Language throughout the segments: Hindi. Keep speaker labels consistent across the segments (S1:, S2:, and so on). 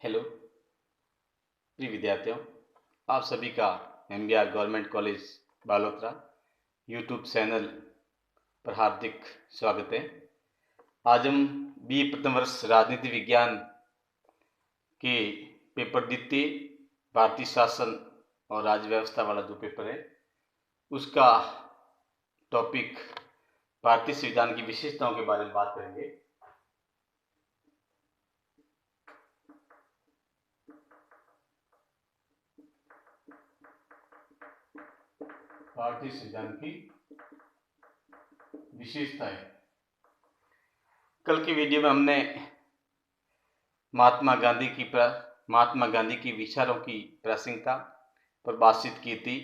S1: हेलो प्रिय विद्यार्थियों, आप सभी का MBR government college Balotra YouTube channel पर हार्दिक स्वागत है। आज हम BA प्रथम वर्ष राजनीति विज्ञान के पेपर द्वितीय भारतीय शासन और राज्य व्यवस्था वाला जो पेपर है उसका टॉपिक भारतीय संविधान की विशेषताओं के बारे में बात करेंगे। भारतीय संविधान की विशेषताएं। कल की वीडियो में हमने महात्मा गांधी की विचारों की प्रासंगिकता पर बातचीत की थी।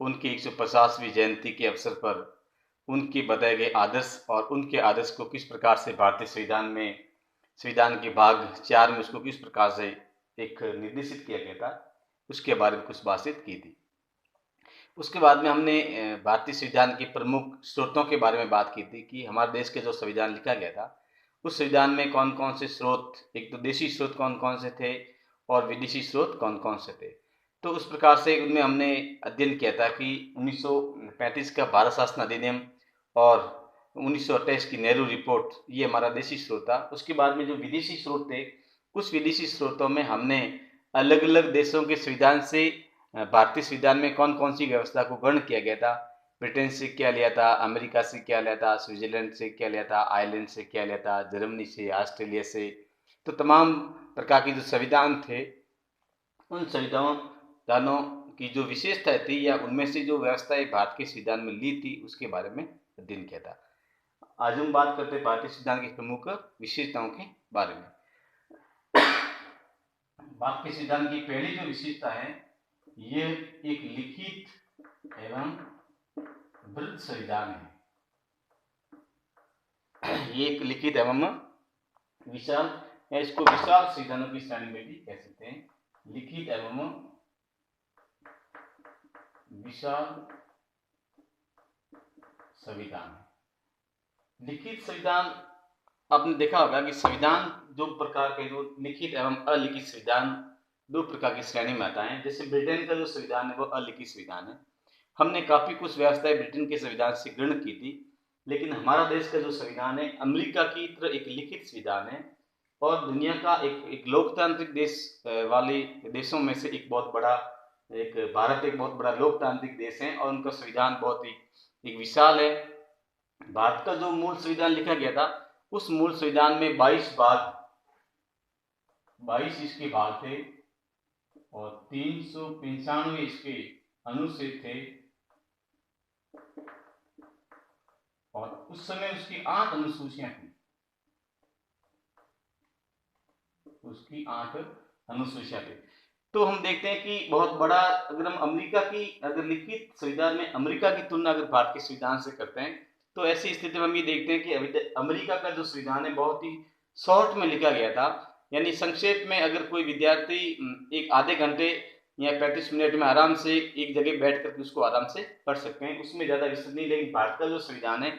S1: उनकी 150वीं जयंती के अवसर पर उनके बताए गए आदर्श और उनके आदर्श को किस प्रकार से भारतीय संविधान के भाग 4 में उसको किस प्रकार से एक निर्देशित किया गया था, उसके बारे में कुछ बातचीत की थी। उसके बाद में हमने भारतीय संविधान के प्रमुख स्रोतों के बारे में बात की थी कि हमारे देश के जो संविधान लिखा गया था उस संविधान में कौन कौन से स्रोत, एक तो देशी स्रोत कौन कौन से थे और विदेशी स्रोत कौन कौन से थे। तो उस प्रकार से उनमें हमने अध्ययन किया था कि 1935 का भारत शासन अधिनियम और 1928 की नेहरू रिपोर्ट, ये हमारा देशी स्रोत था। उसके बाद में जो विदेशी स्रोत थे, उस विदेशी स्रोतों में हमने अलग अलग देशों के संविधान से भारतीय संविधान में कौन कौन सी व्यवस्था को ग्रहण किया गया था, ब्रिटेन से क्या लिया था, अमेरिका से क्या लिया था, स्विट्जरलैंड से क्या लिया था, आयरलैंड से क्या लिया था, जर्मनी से, ऑस्ट्रेलिया से। तो तमाम प्रकार के जो संविधान थे उन संविधानों की जो विशेषताएं थी या उनमें से जो व्यवस्थाएं भारत के संविधान में ली थी उसके बारे में अध्ययन किया था। आज हम बात करते हैं भारतीय संविधान की प्रमुख विशेषताओं के बारे में। भारतीय संविधान की पहली जो विशेषता है ये एक लिखित एवं वृहद संविधान है। ये एक लिखित एवं विशाल, या इसको विशाल संविधानों की श्रेणी में भी कह सकते हैं। लिखित एवं विशाल संविधान। लिखित संविधान, आपने देखा होगा कि संविधान दो प्रकार के, जो लिखित एवं अलिखित संविधान, दो प्रकार की श्रेणी में आता है। जैसे ब्रिटेन का जो संविधान है वो अलिखित संविधान है। हमने काफी कुछ व्यवस्थाएं ब्रिटेन के संविधान से ग्रहण की थी, लेकिन हमारा देश का जो संविधान है अमेरिका की तरह एक लिखित संविधान है और दुनिया का एक लोकतांत्रिक देश वाले देशों में से एक बहुत बड़ा, भारत एक बहुत बड़ा लोकतांत्रिक देश है और उनका संविधान बहुत ही एक विशाल है। भारत का जो मूल संविधान लिखा गया था उस मूल संविधान में 22 इसके भाग थे और 395 इसके अनुच्छेद थे और उस समय उसकी 8 अनुसूचियां थी। तो हम देखते हैं कि बहुत बड़ा, अगर हम लिखित संविधान में अमेरिका की तुलना अगर भारत के संविधान से करते हैं तो ऐसी स्थिति में हम ये देखते हैं कि अमेरिका का जो संविधान है बहुत ही शॉर्ट में लिखा गया था। यानी संक्षेप में अगर कोई विद्यार्थी एक आधे घंटे या 35 मिनट में आराम से एक जगह बैठ कर उसको आराम से पढ़ सकते हैं, उसमें ज्यादा विस्तृत नहीं। लेकिन भारत का जो संविधान है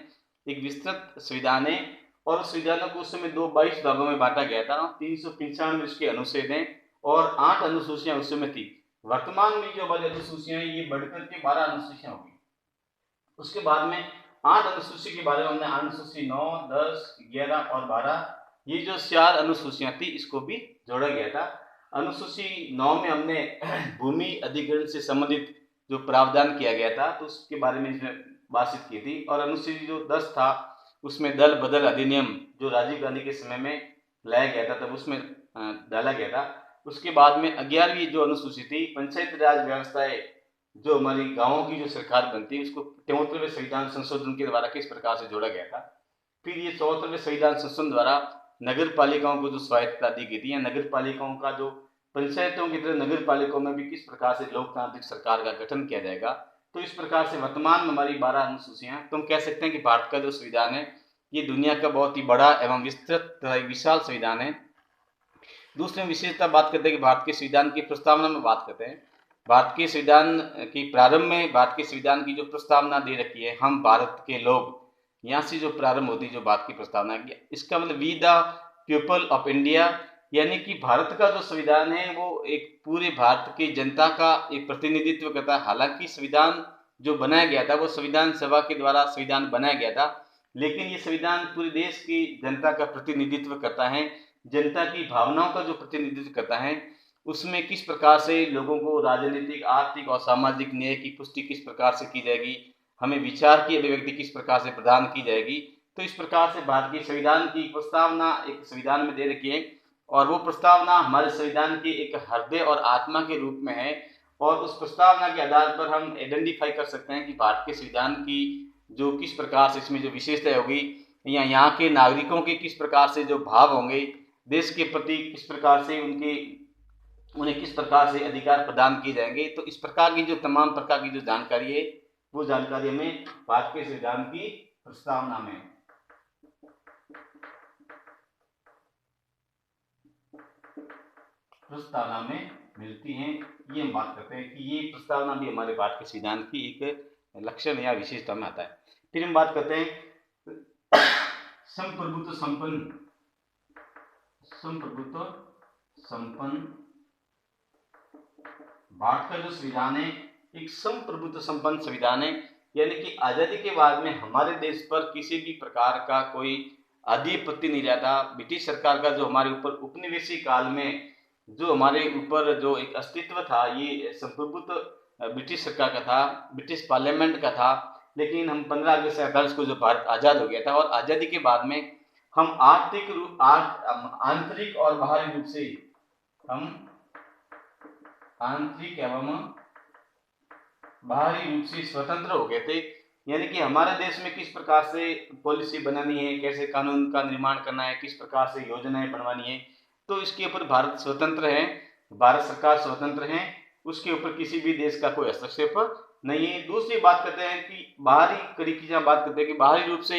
S1: एक विस्तृत संविधान है और संविधानों को उस समय 22 भागों में बांटा गया था। 395 इसके अनुच्छेद हैं और 8 अनुसूचियां उस समय थी। वर्तमान में जो हमारी अनुसूचियां हैं ये बढ़कर के 12 अनुसूचियां होगी। उसके बाद में 8 अनुसूची के बारे में हमने अनुसूची 9, 10, 11 और 12, ये जो 4 अनुसूचियां थी इसको भी जोड़ा गया था। अनुसूची 9 में हमने भूमि अधिग्रहण से संबंधित जो प्रावधान किया गया था तो उसके बारे में इसमें बातचीत की थी। और अनुसूची जो 10 था उसमें दल बदल अधिनियम जो राजीव गांधी के समय में लाया गया था तब उसमें डाला गया था। उसके बाद में 11वीं जो अनुसूची थी पंचायती राज व्यवस्थाएं, जो हमारी गांवों की जो सरकार बनती है उसको 73वें संविधान संशोधन के द्वारा किस प्रकार से जोड़ा गया था। फिर ये 74वें संविधान संशोधन द्वारा नगर पालिकाओं को जो स्वायत्तता दी गई थी या नगर पालिकाओं का जो पंचायतों की तरह नगर पालिकाओं में भी किस प्रकार से लोकतांत्रिक सरकार का गठन किया जाएगा। तो इस प्रकार से वर्तमान में हमारी 12 अनुसूचियां, तो हम कह सकते हैं कि भारत का जो संविधान है ये दुनिया का बहुत ही बड़ा एवं विस्तृत विशाल संविधान है। दूसरी विशेषता बात करते हैं कि भारत के संविधान की प्रस्तावना में बात करते हैं। भारत के संविधान की प्रारंभ में भारत के संविधान की जो प्रस्तावना दे रखी है, हम भारत के लोग, यहाँ से जो प्रारंभ होती है जो भारत की प्रस्तावना की, इसका मतलब we the people of India यानी कि भारत का जो संविधान है वो एक पूरे भारत की जनता का एक प्रतिनिधित्व करता है। हालांकि संविधान जो बनाया गया था वो संविधान सभा के द्वारा संविधान बनाया गया था, लेकिन ये संविधान पूरे देश की जनता का प्रतिनिधित्व करता है, जनता की भावनाओं का जो प्रतिनिधित्व करता है। उसमें किस प्रकार से लोगों को राजनीतिक, आर्थिक और सामाजिक न्याय की पुष्टि किस प्रकार से की जाएगी, हमें विचार की अभिव्यक्ति किस प्रकार से प्रदान की जाएगी। तो इस प्रकार से भारतीय संविधान की प्रस्तावना एक संविधान में दे रखी है, और वो प्रस्तावना हमारे संविधान के एक हृदय और आत्मा के रूप में है। और उस प्रस्तावना के आधार पर हम आइडेंटिफाई कर सकते हैं कि भारत के संविधान की जो किस प्रकार से इसमें जो विशेषताएं होगी, या यहाँ के नागरिकों के किस प्रकार से जो भाव होंगे, देश के प्रति किस प्रकार से उन्हें किस प्रकार से अधिकार प्रदान किए जाएंगे। तो इस प्रकार की जो तमाम प्रकार की जो जानकारी है वो जानकारी हमें भारत के संविधान की प्रस्तावना में मिलती हैं। ये हम बात करते हैं कि ये प्रस्तावना भी हमारे भारत के संविधान की एक लक्षण या विशेषता में आता है। फिर हम बात करते हैं संप्रभुत्व संपन्न भारत का जो संविधान है एक संप्रभुत्व संपन्न संविधान है, यानी कि आजादी के बाद में हमारे देश पर किसी भी प्रकार का कोई आधिपत्य नहीं रहता। ब्रिटिश सरकार का जो हमारे ऊपर उपनिवेशी काल में जो हमारे ऊपर जो एक अस्तित्व था, ये संप्रभुत्व ब्रिटिश सरकार का था, ब्रिटिश पार्लियामेंट का था। लेकिन हम 15 अगस्त 1947 को जो भारत आज़ाद हो गया था, और आज़ादी के बाद में हम आंतरिक और बाहरी रूप से हम आंतरिक एवं बाहरी रूप से स्वतंत्र हो गए थे। यानी कि हमारे देश में किस प्रकार से पॉलिसी बनानी है, कैसे कानून का निर्माण करना है, किस प्रकार से योजनाएं बनवानी है, तो इसके ऊपर भारत स्वतंत्र है, भारत सरकार स्वतंत्र है, उसके ऊपर किसी भी देश का कोई हस्तक्षेप नहीं है। दूसरी बात करते हैं कि बाहरी कड़ी की जहाँ बात करते हैं कि बाहरी रूप से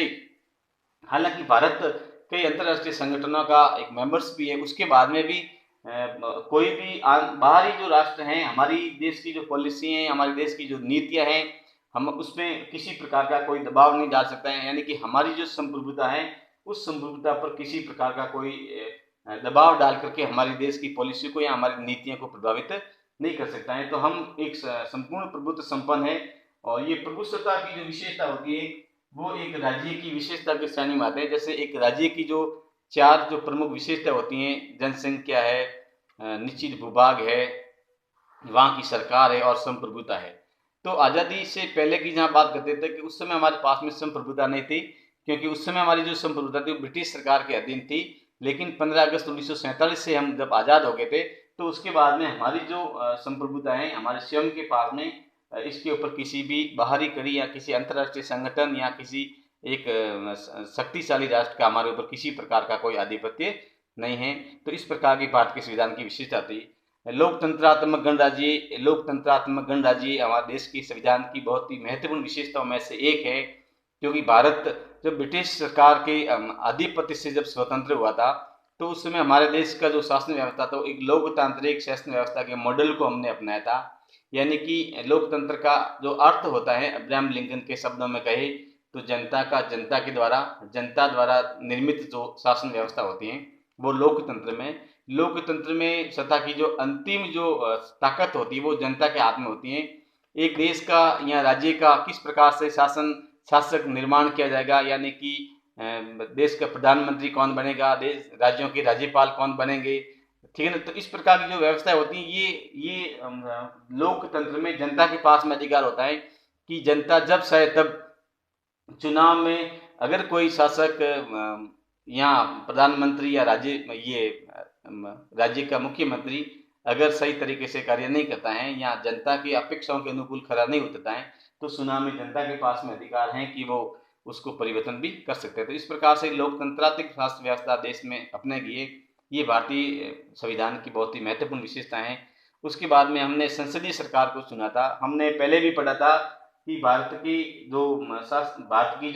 S1: हालांकि भारत कई अंतर्राष्ट्रीय संगठनों का एक मेंबर्स भी है, उसके बाद में भी कोई भी बाहरी जो राष्ट्र हैं, हमारी देश की जो पॉलिसी है, हमारे देश की जो नीतियां हैं, हम उसमें किसी प्रकार का कोई दबाव नहीं डाल सकते हैं। यानी कि हमारी जो संप्रभुता है उस संप्रभुता पर किसी प्रकार का कोई दबाव डाल करके हमारे देश की पॉलिसी को या हमारी नीतियों को प्रभावित नहीं कर सकता है। तो हम एक संपूर्ण प्रभुत्व संपन्न है, और ये प्रभुत्वता की जो विशेषता होती है वो एक राज्य की विशेषता की श्रेणी में आते हैं। जैसे एक राज्य की जो 4 जो प्रमुख विशेषता होती हैं, जनसंख्या है, निश्चित भूभाग है, वहाँ की सरकार है और संप्रभुता है। तो आज़ादी से पहले की जहाँ बात करते थे कि उस समय हमारे पास में संप्रभुता नहीं थी, क्योंकि उस समय हमारी जो संप्रभुता थी वो ब्रिटिश सरकार के अधीन थी। लेकिन 15 अगस्त 1947 से हम जब आज़ाद हो गए थे, तो उसके बाद में हमारी जो संप्रभुता है हमारे स्वयं के पास में, इसके ऊपर किसी भी बाहरी कड़ी या किसी अंतर्राष्ट्रीय संगठन या किसी एक शक्तिशाली राष्ट्र का हमारे ऊपर किसी प्रकार का कोई आधिपत्य नहीं है। तो इस प्रकार की भारत के संविधान की विशेषता थी। लोकतंत्रात्मक गणराज्य हमारे देश की संविधान की बहुत ही महत्वपूर्ण विशेषताओं में से एक है, क्योंकि भारत जब ब्रिटिश सरकार के आधिपत्य से जब स्वतंत्र हुआ था, तो उस समय हमारे देश का जो शासन व्यवस्था था एक लोकतांत्रिक शासन व्यवस्था के मॉडल को हमने अपनाया था। यानी कि लोकतंत्र का जो अर्थ होता है, अब्राहम लिंकन के शब्दों में कहे तो जनता द्वारा निर्मित जो शासन व्यवस्था होती है वो लोकतंत्र में सत्ता की जो अंतिम जो ताकत होती है वो जनता के हाथ में होती है। एक देश का या राज्य का किस प्रकार से शासक निर्माण किया जाएगा, यानी कि देश का प्रधानमंत्री कौन बनेगा, देश राज्यों के राज्यपाल कौन बनेंगे, ठीक है ना। तो इस प्रकार की जो व्यवस्था होती है ये लोकतंत्र में जनता के पास में अधिकार होता है कि जनता जब चाहे तब चुनाव में अगर कोई शासक या प्रधानमंत्री या राज्य का मुख्यमंत्री अगर सही तरीके से कार्य नहीं करता है या जनता की अपेक्षाओं के अनुकूल खरा नहीं उतरता है, तो चुनाव में जनता के पास में अधिकार है कि वो उसको परिवर्तन भी कर सकते हैं। तो इस प्रकार से लोकतंत्रात्मक शासन व्यवस्था देश में अपने लिए ये भारतीय संविधान की बहुत ही महत्वपूर्ण विशेषता है। उसके बाद में हमने संसदीय सरकार को चुना था। हमने पहले भी पढ़ा था कि भारत की जो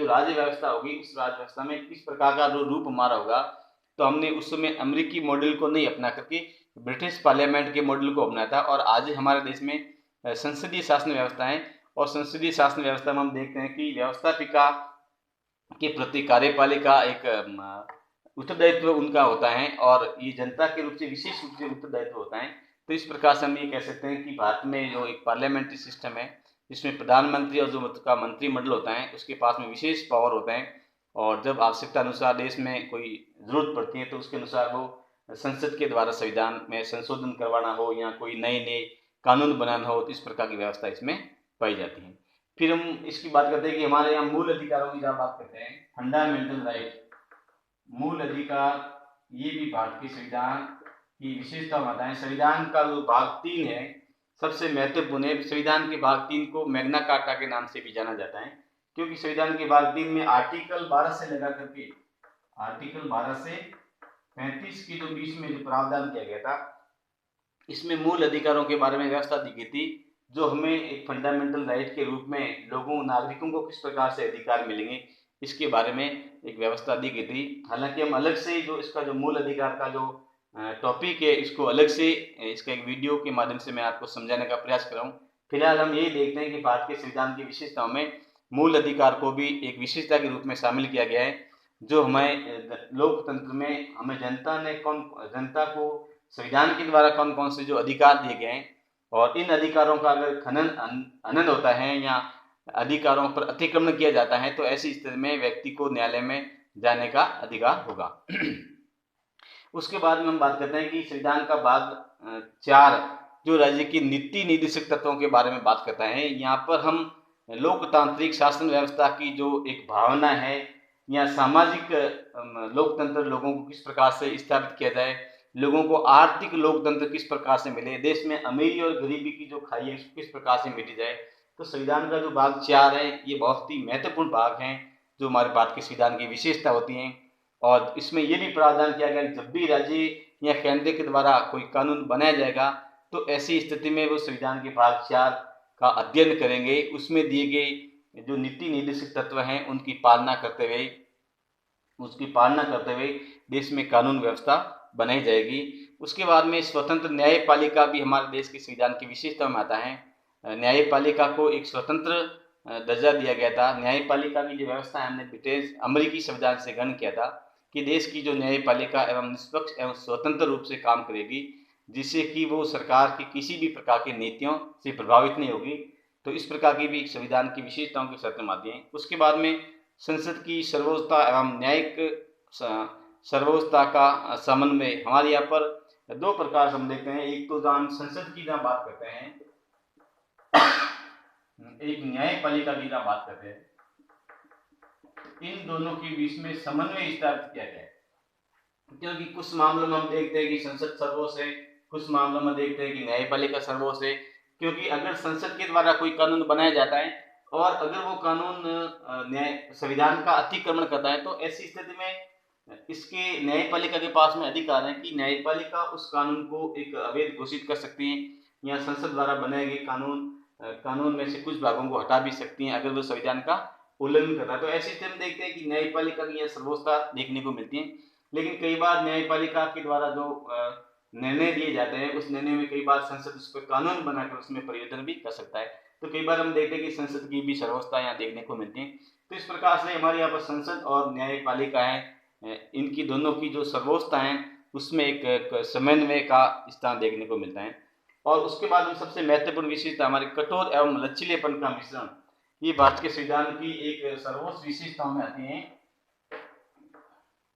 S1: राज्य व्यवस्था होगी उस राज्य व्यवस्था में किस प्रकार का रूप हमारा होगा। तो हमने उस समय अमेरिकी मॉडल को नहीं अपना करके ब्रिटिश पार्लियामेंट के मॉडल को अपनाया था। और आज हमारे देश में संसदीय शासन व्यवस्था है, और संसदीय शासन व्यवस्था में हम देखते हैं कि व्यवस्थापिका के प्रति कार्यपालिका एक उत्तरदायित्व उनका होता है और ये जनता के रूप से विशेष रूप से उत्तरदायित्व होता है। तो इस प्रकार से हम ये कह सकते हैं कि भारत में जो एक पार्लियामेंट्री सिस्टम है, जिसमें प्रधानमंत्री और जो का मंत्रिमंडल होता है उसके पास में विशेष पावर होते हैं, और जब आवश्यकता अनुसार देश में कोई ज़रूरत पड़ती है तो उसके अनुसार वो संसद के द्वारा संविधान में संशोधन करवाना हो या कोई नए नए कानून बनाना हो, तो इस प्रकार की व्यवस्था इसमें पाई जाती है। फिर हम इसकी बात करते हैं कि हमारे यहाँ मूल अधिकारों की जब बात करते हैं, फंडामेंटल राइट, मूल अधिकार, ये भी भारत के संविधान की विशेषता बताता है। संविधान का जो भाग 3 है सबसे महत्वपूर्ण है। संविधान के भाग 3 को मैग्ना कार्टा के नाम से भी जाना जाता है, क्योंकि संविधान के भाग 3 में आर्टिकल 12 से लगा करके आर्टिकल 12 से 35 के जो बीच में जो प्रावधान किया गया था, इसमें मूल अधिकारों के बारे में व्यवस्था दी गई थी, जो हमें एक फंडामेंटल राइट के रूप में लोगों नागरिकों को किस प्रकार से अधिकार मिलेंगे, इसके बारे में एक व्यवस्था दी गई थी। हालांकि हम अलग से जो इसका जो मूल अधिकार का जो टॉपिक है, इसको अलग से इसका एक वीडियो के माध्यम से मैं आपको समझाने का प्रयास कर रहा हूँ। फिलहाल हम यही देखते हैं कि भारत के संविधान की विशेषताओं में मूल अधिकार को भी एक विशेषता के रूप में शामिल किया गया है, जो हमें लोकतंत्र में हमें जनता को संविधान के द्वारा कौन कौन से जो अधिकार दिए गए हैं, और इन अधिकारों का अगर हनन होता है या अधिकारों पर अतिक्रमण किया जाता है तो ऐसी स्थिति में व्यक्ति को न्यायालय में जाने का अधिकार होगा। उसके बाद में हम बात करते हैं कि संविधान का भाग 4 जो राज्य की नीति निर्देशक तत्वों के बारे में बात करता है। यहाँ पर हम लोकतांत्रिक शासन व्यवस्था की जो एक भावना है या सामाजिक लोकतंत्र लोगों को किस प्रकार से स्थापित किया जाए, लोगों को आर्थिक लोकतंत्र किस प्रकार से मिले, देश में अमीरी और गरीबी की जो खाई है किस प्रकार से मिटी जाए, तो संविधान का जो भाग 4 है ये बहुत ही महत्वपूर्ण भाग है, जो हमारे भारत के संविधान की विशेषता होती हैं। और इसमें यह भी प्रावधान किया गया कि जब भी राज्य या केंद्र के द्वारा कोई कानून बनाया जाएगा तो ऐसी स्थिति में वो संविधान के भाग 4 का अध्ययन करेंगे, उसमें दिए गए जो नीति निर्देशक तत्व हैं उनकी पालना करते हुए देश में कानून व्यवस्था बनाई जाएगी। उसके बाद में स्वतंत्र न्यायपालिका भी हमारे देश के संविधान की विशेषता में आता है। न्यायपालिका को एक स्वतंत्र दर्जा दिया गया था। न्यायपालिका की जो व्यवस्था है हमने ब्रिटिश अमेरिकी संविधान से ग्रहण किया था कि देश की जो न्यायपालिका एवं निष्पक्ष एवं स्वतंत्र रूप से काम करेगी, जिससे कि वो सरकार की किसी भी प्रकार की नीतियों से प्रभावित नहीं होगी। तो इस प्रकार की भी संविधान की विशेषताओं के शर्तें आती हैं। उसके बाद में संसद की सर्वोच्चता एवं न्यायिक सर्वोच्चता का समन्वय, हमारे यहाँ पर 2 प्रकार से हम देखते हैं। एक तो जहाँ हम संसद की जहाँ बात करते हैं, एक न्यायपालिका की जहाँ बात करते हैं, इन दोनों के बीच में समन्वय स्थापित किया गया है। क्योंकि कुछ मामलों में हम देखते हैं कि संसद सर्वोच्च है, कुछ मामलों में देखते हैं कि न्यायपालिका सर्वोच्च है। क्योंकि अगर संसद के द्वारा कोई कानून बनाया जाता है और अगर वो कानून संविधान का अतिक्रमण करता है, तो ऐसी स्थिति में इसके न्यायपालिका के पास में अधिकार है कि न्यायपालिका उस कानून को एक अवैध घोषित कर सकती है या संसद द्वारा बनाए गए कानून में से कुछ भागों को हटा भी सकती हैं अगर वो संविधान का उल्लंघन करता है। तो ऐसी स्थिति में देखते हैं कि न्यायपालिका की यह सर्वोच्चता देखने को मिलती है। लेकिन कई बार न्यायपालिका के द्वारा जो निर्णय दिए जाते हैं, उस निर्णय में कई बार संसद उस पर कानून बनाकर उसमें परिवर्तन भी कर सकता है। तो कई बार हम देखते हैं कि संसद की भी सर्वोच्चता यहाँ देखने को मिलती है। तो इस प्रकार से हमारे यहाँ पर संसद और न्यायपालिका है, इनकी दोनों की जो सर्वोच्चता है उसमें एक समन्वय का स्थान देखने को मिलता है। और उसके बाद में सबसे महत्वपूर्ण विशेषता हमारे कठोर एवं लचीलेपन का मिश्रण, ये भारत के संविधान की एक सर्वोच्च विशेषताओं में आती है।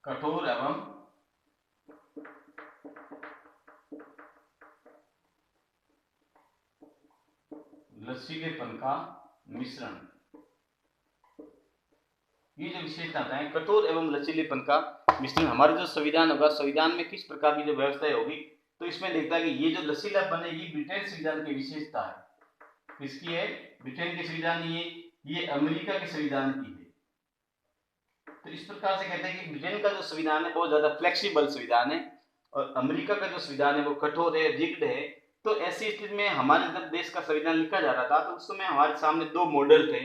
S1: कठोर एवं लचीलेपन का मिश्रण, ये जो विशेषता है कठोर एवं लचीलेपन का मिश्रण, हमारे जो संविधान होगा, संविधान में किस प्रकार की जो व्यवस्था होगी, तो इसमें देखता है कि ये जो लचीलापन है ये ब्रिटेन संविधान की विशेषता है। किसकी है? ब्रिटेन के संविधान, ये अमेरिका के संविधान की है। तो इस प्रकार से कहते हैं कि ब्रिटेन का जो संविधान है बहुत ज्यादा फ्लेक्सिबल संविधान है और अमेरिका का जो संविधान है वो कठोर है, रिग्ड है। तो ऐसी स्थिति में हमारे जब देश का संविधान लिखा जा रहा था तो उस समय हमारे सामने 2 मॉडल थे,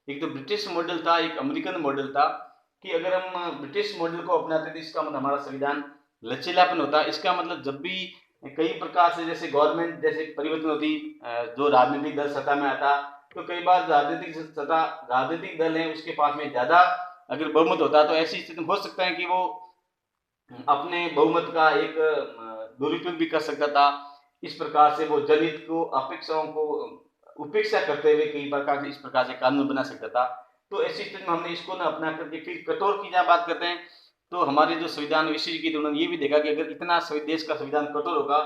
S1: एक तो ब्रिटिश मॉडल था, एक अमेरिकन मॉडल था। कि अगर हम ब्रिटिश मॉडल को अपनाते तो इसका मतलब हमारा संविधान लचीलापन होता। इसका मतलब जब भी कई प्रकार से जैसे गवर्नमेंट जैसे परिवर्तन होती, जो राजनीतिक दल सत्ता में आता, तो कई बार राजनीतिक दल है उसके पास में ज्यादा अगर बहुमत होता तो ऐसी स्थिति में हो सकता है कि वो अपने बहुमत का एक दुरुपयोग भी कर सकता था। इस प्रकार से वो जनहित को अपेक्षाओं को उपेक्षा करते हुए कई प्रकार से इस प्रकार से कानून बना सकता था। तो ऐसी स्थिति में हमने इसको ना अपना करके फिर कठोर की जहाँ बात करते हैं, तो हमारे जो संविधान विशेषज्ञ की उन्होंने ये भी देखा कि अगर इतना देश का संविधान कठोर होगा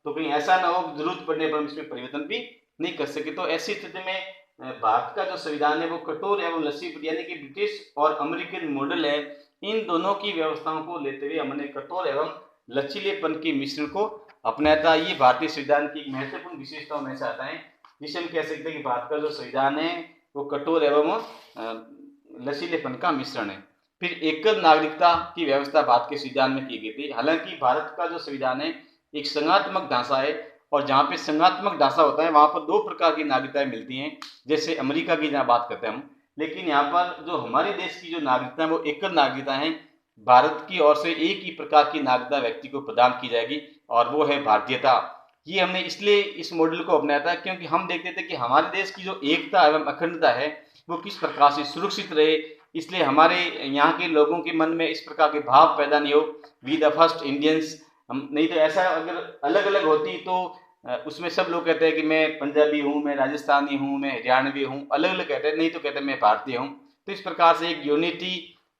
S1: तो कहीं ऐसा ना हो जरूरत पड़ने पर हम इसमें परिवर्तन भी नहीं कर सके। तो ऐसी स्थिति में भारत का जो संविधान है वो कठोर एवं लचीला यानी कि ब्रिटिश और अमेरिकन मॉडल है, इन दोनों की व्यवस्थाओं को लेते हुए हमने कठोर एवं लचीलेपन के मिश्रण को अपनाता। ये भारतीय संविधान की महत्वपूर्ण विशेषताओं में से आता है, जिसे हम कह सकते हैं कि भारत का जो संविधान है वो कठोर एवं लचीलेपन का मिश्रण है। फिर एकल नागरिकता की व्यवस्था भारत के संविधान में की गई थी। हालांकि भारत का जो संविधान है एक संघात्मक ढांचा है, और जहाँ पे संघात्मक ढांचा होता है वहां पर दो प्रकार की नागरिकताएं मिलती हैं, जैसे अमेरिका की जहाँ बात करते हैं हम। लेकिन यहाँ पर जो हमारे देश की जो नागरिकता है वो एकल नागरिकता है। भारत की ओर से एक ही प्रकार की नागरिकता व्यक्ति को प्रदान की जाएगी, और वो है भारतीयता। ये हमने इसलिए इस मॉडल को अपनाया था क्योंकि हम देखते थे कि हमारे देश की जो एकता एवं अखंडता है वो किस प्रकार से सुरक्षित रहे। इसलिए हमारे यहाँ के लोगों के मन में इस प्रकार के भाव पैदा नहीं हो, वी द फर्स्ट इंडियंस। हम नहीं तो ऐसा अगर अलग अलग होती तो उसमें सब लोग कहते हैं कि मैं पंजाबी हूँ, मैं राजस्थानी हूँ, मैं हरियाणवी हूँ, अलग अलग कहते हैं, नहीं तो कहते हैं मैं भारतीय हूँ। तो इस प्रकार से एक यूनिटी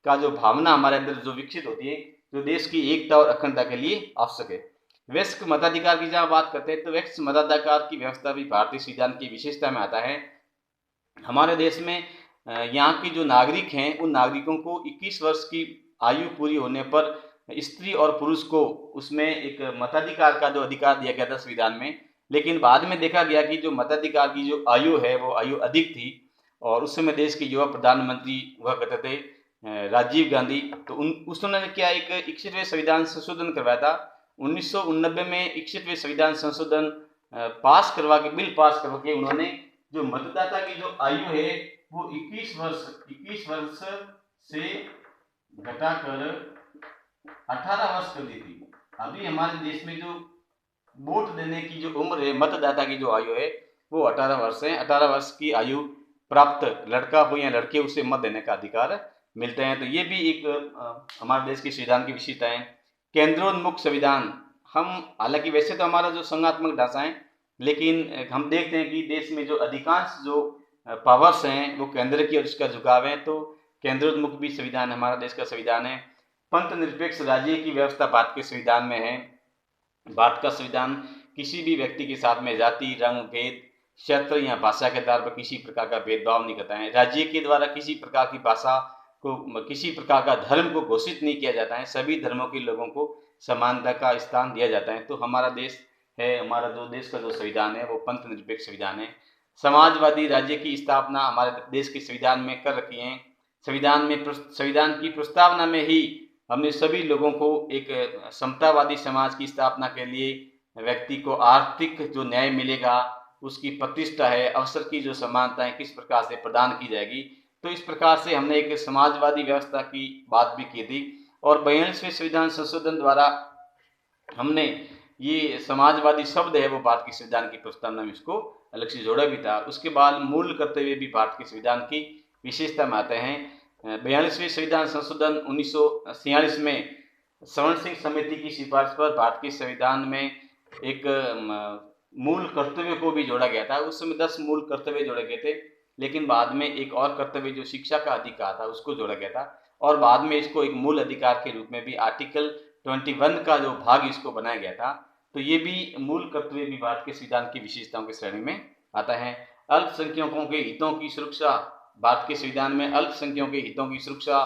S1: का जो भावना हमारे अंदर जो विकसित होती है, जो देश की एकता और अखंडता के लिए आवश्यक है। वयस्क मताधिकार की जहाँ बात करते हैं तो वयस्क मताधिकार की व्यवस्था भी भारतीय संविधान की विशेषता में आता है। हमारे देश में यहाँ की जो नागरिक हैं उन नागरिकों को 21 वर्ष की आयु पूरी होने पर स्त्री और पुरुष को उसमें एक मताधिकार का जो अधिकार दिया गया था संविधान में। लेकिन बाद में देखा गया कि जो मताधिकार की जो आयु है वो आयु अधिक थी, और उस समय देश के युवा प्रधानमंत्री हुआ करते थे राजीव गांधी। तो उस उन्होंने क्या एक 61वें संविधान संशोधन करवाया था 1989 में। 61वें संविधान संशोधन पास करवा के बिल पास करवा के उन्होंने जो मतदाता की जो आयु है वो 21 वर्ष से घटाकर 18 वर्ष कर दी थी। अभी हमारे देश में जो वोट देने की जो उम्र है, मतदाता की जो आयु है वो 18 वर्ष है। 18 वर्ष की आयु प्राप्त लड़का हो या लड़के उसे मत देने का अधिकार मिलते हैं। तो ये भी एक हमारे देश की संविधान की विशेषता है। केंद्रोन्मुख संविधान, हम हालांकि वैसे तो हमारा जो संघात्मक ढांचा है, लेकिन हम देखते हैं कि देश में जो अधिकांश जो पावर्स हैं वो केंद्र की ओर इसका झुकाव है। तो केंद्रोन्मुख भी संविधान हमारा देश का संविधान है। पंथ निरपेक्ष राज्य की व्यवस्था भारत के संविधान में है। भारत का संविधान किसी भी व्यक्ति के साथ में जाति, रंग, भेद, क्षेत्र या भाषा के आधार पर किसी प्रकार का भेदभाव नहीं करता है। राज्य के द्वारा किसी प्रकार की भाषा को, किसी प्रकार का धर्म को घोषित नहीं किया जाता है। सभी धर्मों के लोगों को समानता का स्थान दिया जाता है। तो हमारा देश है, हमारा जो देश का जो संविधान है वो पंथ निरपेक्ष संविधान है। समाजवादी राज्य की स्थापना हमारे देश के संविधान में कर रखी है। संविधान की प्रस्तावना में ही हमने सभी लोगों को एक समतावादी समाज की स्थापना के लिए व्यक्ति को आर्थिक जो न्याय मिलेगा, उसकी प्रतिष्ठा है, अवसर की जो समानता है किस प्रकार से प्रदान की जाएगी। तो इस प्रकार से हमने एक समाजवादी व्यवस्था की बात भी की थी। और 42वें संविधान संशोधन द्वारा हमने ये समाजवादी शब्द है वो भारत के संविधान की प्रस्तावना में इसको अलग से जोड़ा भी था। उसके बाद मूल करते हुए भी भारत के संविधान की विशेषता में आते हैं। 42वें संविधान संशोधन 1946 में स्वर्ण सिंह समिति की सिफारिश पर भारत के संविधान में एक मूल कर्तव्य को भी जोड़ा गया था। उस समय 10 मूल कर्तव्य जोड़े गए थे, लेकिन बाद में एक और कर्तव्य जो शिक्षा का अधिकार था उसको जोड़ा गया था, और बाद में इसको एक मूल अधिकार के रूप में भी आर्टिकल 21 का जो भाग इसको बनाया गया था। तो ये भी मूल कर्तव्य भी भारत के संविधान की विशेषताओं की श्रेणी में आता है। अल्पसंख्यकों के हितों की सुरक्षा, भारत के संविधान में अल्पसंख्यकों के हितों की सुरक्षा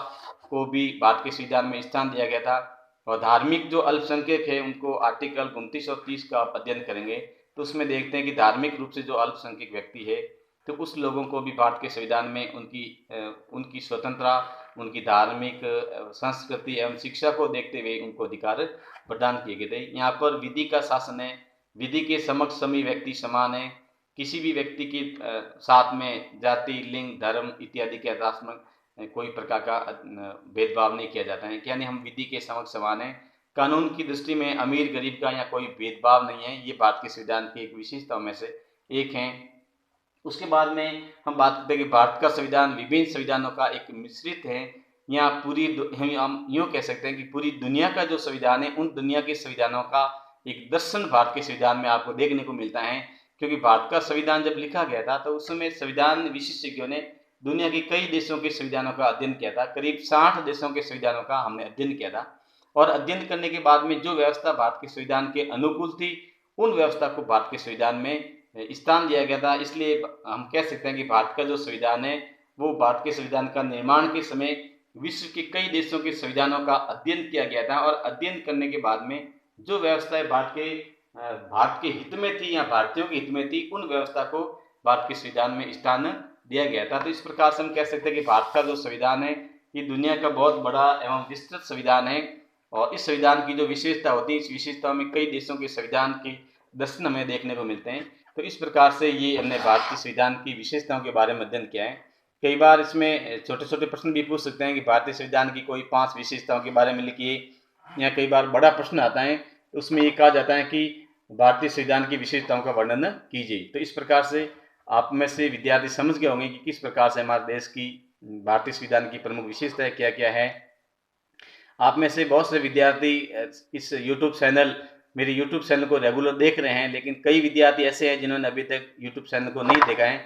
S1: को भी भारत के संविधान में स्थान दिया गया था। और धार्मिक जो अल्पसंख्यक है उनको आर्टिकल 29 और 30 का अध्ययन करेंगे तो उसमें देखते हैं कि धार्मिक रूप से जो अल्पसंख्यक व्यक्ति है तो उस लोगों को भी भारत के संविधान में उनकी स्वतंत्रता, उनकी धार्मिक संस्कृति एवं शिक्षा को देखते हुए उनको अधिकार प्रदान किए गए थे। यहाँ पर विधि का शासन है, विधि के समक्ष सभी व्यक्ति समान है। किसी भी व्यक्ति के साथ में जाति, लिंग, धर्म इत्यादि के आधार में कोई प्रकार का भेदभाव नहीं किया जाता है, यानी हम विधि के समक्ष समान है। कानून की दृष्टि में अमीर गरीब का यहाँ कोई भेदभाव नहीं है। ये भारत के संविधान की एक विशेषताओं में से एक है। उसके बाद में हम बात करते हैं कि भारत का संविधान विभिन्न संविधानों का एक मिश्रित है, या हम यूँ कह सकते हैं कि पूरी दुनिया का जो संविधान है, उन दुनिया के संविधानों का एक दर्शन भारत के संविधान में आपको देखने को मिलता है। क्योंकि भारत का संविधान जब लिखा गया था तो उस समय संविधान विशेषज्ञों ने दुनिया के कई देशों के संविधानों का अध्ययन किया था। करीब 60 देशों के संविधानों का हमने अध्ययन किया था और अध्ययन करने के बाद में जो व्यवस्था भारत के संविधान के अनुकूल थी, उन व्यवस्था को भारत के संविधान में स्थान दिया गया था। इसलिए हम कह सकते हैं कि भारत का जो संविधान है, वो भारत के संविधान का निर्माण के समय विश्व के कई देशों के संविधानों का अध्ययन किया गया था और अध्ययन करने के बाद में जो व्यवस्थाएं भारत के हित में थी या भारतीयों के हित में थी, उन व्यवस्था को भारत के संविधान में स्थान दिया गया था। तो इस प्रकार से हम कह सकते हैं कि भारत का जो संविधान है, ये दुनिया का बहुत बड़ा एवं विस्तृत संविधान है और इस संविधान की जो विशेषता होती है, इस विशेषताओं में कई देशों के संविधान के दर्शन हमें देखने को मिलते हैं। तो इस प्रकार से ये हमने भारत के संविधान की विशेषताओं के बारे में अध्ययन किया है। कई बार इसमें छोटे छोटे प्रश्न भी पूछ सकते हैं कि भारतीय संविधान की कोई 5 विशेषताओं के बारे में लिखिए, या कई बार बड़ा प्रश्न आता है तो उसमें ये कहा जाता है कि भारतीय संविधान की विशेषताओं का वर्णन कीजिए। तो इस प्रकार से आप में से विद्यार्थी समझ गए होंगे कि किस प्रकार से हमारे देश की भारतीय संविधान की प्रमुख विशेषताएं क्या क्या है। आप में से बहुत से विद्यार्थी इस मेरे यूट्यूब चैनल को रेगुलर देख रहे हैं, लेकिन कई विद्यार्थी ऐसे हैं जिन्होंने अभी तक यूट्यूब चैनल को नहीं देखा है।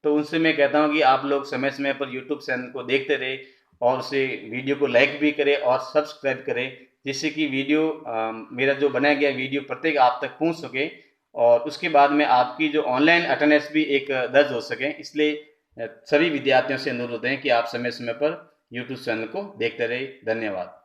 S1: तो उनसे मैं कहता हूं कि आप लोग समय समय पर यूट्यूब चैनल को देखते रहे और उसे वीडियो को लाइक भी करें और सब्सक्राइब करें, जिससे कि मेरा जो बनाया गया वीडियो प्रत्येक आप तक पहुंच सके और उसके बाद में आपकी जो ऑनलाइन अटेंडेंस भी एक दर्ज हो सके। इसलिए सभी विद्यार्थियों से अनुरोध है कि आप समय समय पर यूट्यूब चैनल को देखते रहे। धन्यवाद।